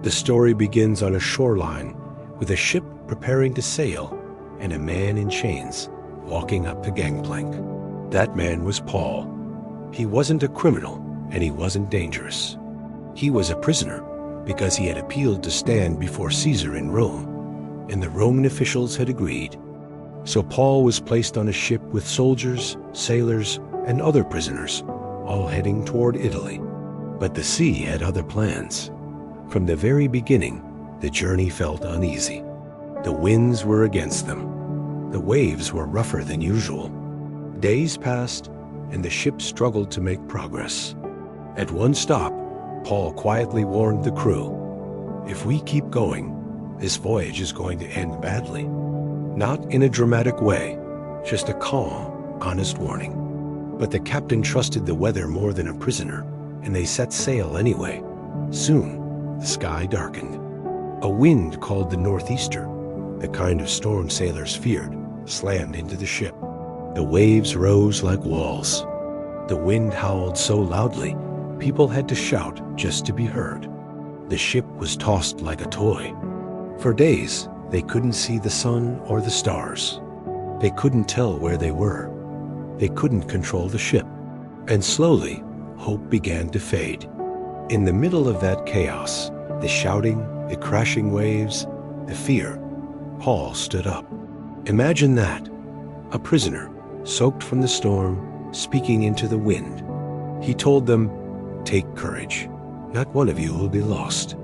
The story begins on a shoreline with a ship preparing to sail and a man in chains walking up the gangplank. That man was Paul. He wasn't a criminal and he wasn't dangerous. He was a prisoner because he had appealed to stand before Caesar in Rome, and the Roman officials had agreed. So Paul was placed on a ship with soldiers, sailors, and other prisoners, all heading toward Italy. But the sea had other plans. From the very beginning, the journey felt uneasy. The winds were against them. The waves were rougher than usual. Days passed, and the ship struggled to make progress. At one stop, Paul quietly warned the crew, "If we keep going, this voyage is going to end badly." Not in a dramatic way, just a calm, honest warning. But the captain trusted the weather more than a prisoner, and they set sail anyway. Soon, the sky darkened. A wind called the northeaster, the kind of storm sailors feared, slammed into the ship. The waves rose like walls. The wind howled so loudly, people had to shout just to be heard. The ship was tossed like a toy. For days, they couldn't see the sun or the stars. They couldn't tell where they were. They couldn't control the ship. And slowly, hope began to fade. In the middle of that chaos, the shouting, the crashing waves, the fear, Paul stood up. Imagine that, a prisoner, soaked from the storm, speaking into the wind. He told them, "Take courage. Not one of you will be lost.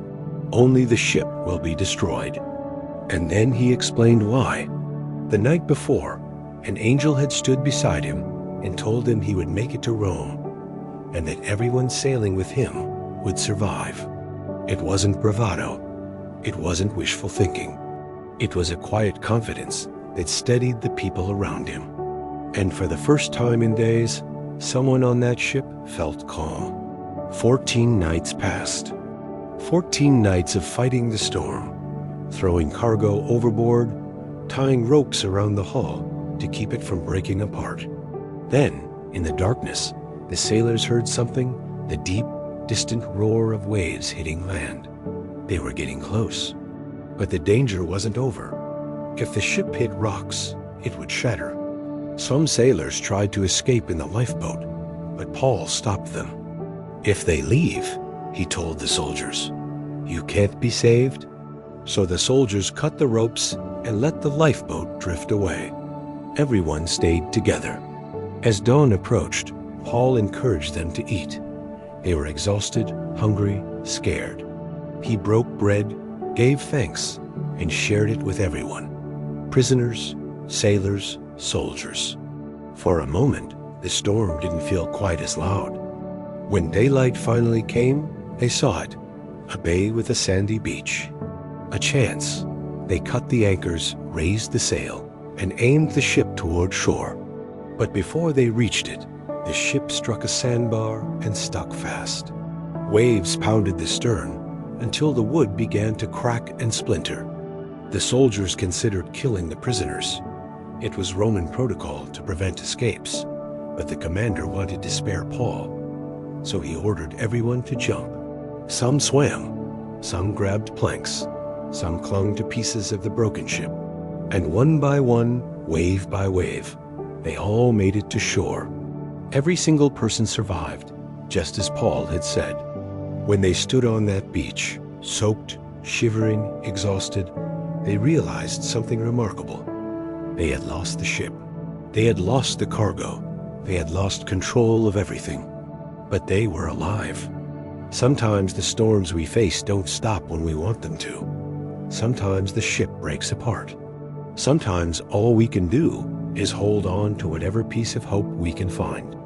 Only the ship will be destroyed." And then he explained why. The night before, an angel had stood beside him and told him he would make it to Rome, and that everyone sailing with him would survive. It wasn't bravado. It wasn't wishful thinking. It was a quiet confidence that steadied the people around him. And for the first time in days, someone on that ship felt calm. 14 nights passed. 14 nights of fighting the storm, throwing cargo overboard, tying ropes around the hull to keep it from breaking apart. Then, in the darkness, the sailors heard something, the deep, distant roar of waves hitting land. They were getting close. But the danger wasn't over. If the ship hit rocks, it would shatter. Some sailors tried to escape in the lifeboat, but Paul stopped them. "If they leave," he told the soldiers, "you can't be saved." So the soldiers cut the ropes and let the lifeboat drift away. Everyone stayed together. As dawn approached, Paul encouraged them to eat. They were exhausted, hungry, scared. He broke bread, gave thanks, and shared it with everyone. Prisoners, sailors, soldiers. For a moment, the storm didn't feel quite as loud. When daylight finally came, they saw it, a bay with a sandy beach. A chance. They cut the anchors, raised the sail, and aimed the ship toward shore. But before they reached it, the ship struck a sandbar and stuck fast. Waves pounded the stern until the wood began to crack and splinter. The soldiers considered killing the prisoners. It was Roman protocol to prevent escapes, but the commander wanted to spare Paul, so he ordered everyone to jump. Some swam, some grabbed planks, some clung to pieces of the broken ship, and one by one, wave by wave, they all made it to shore. Every single person survived, just as Paul had said. When they stood on that beach, soaked, shivering, exhausted, they realized something remarkable. They had lost the ship. They had lost the cargo. They had lost control of everything. But they were alive. Sometimes the storms we face don't stop when we want them to. Sometimes the ship breaks apart. Sometimes all we can do is hold on to whatever piece of hope we can find.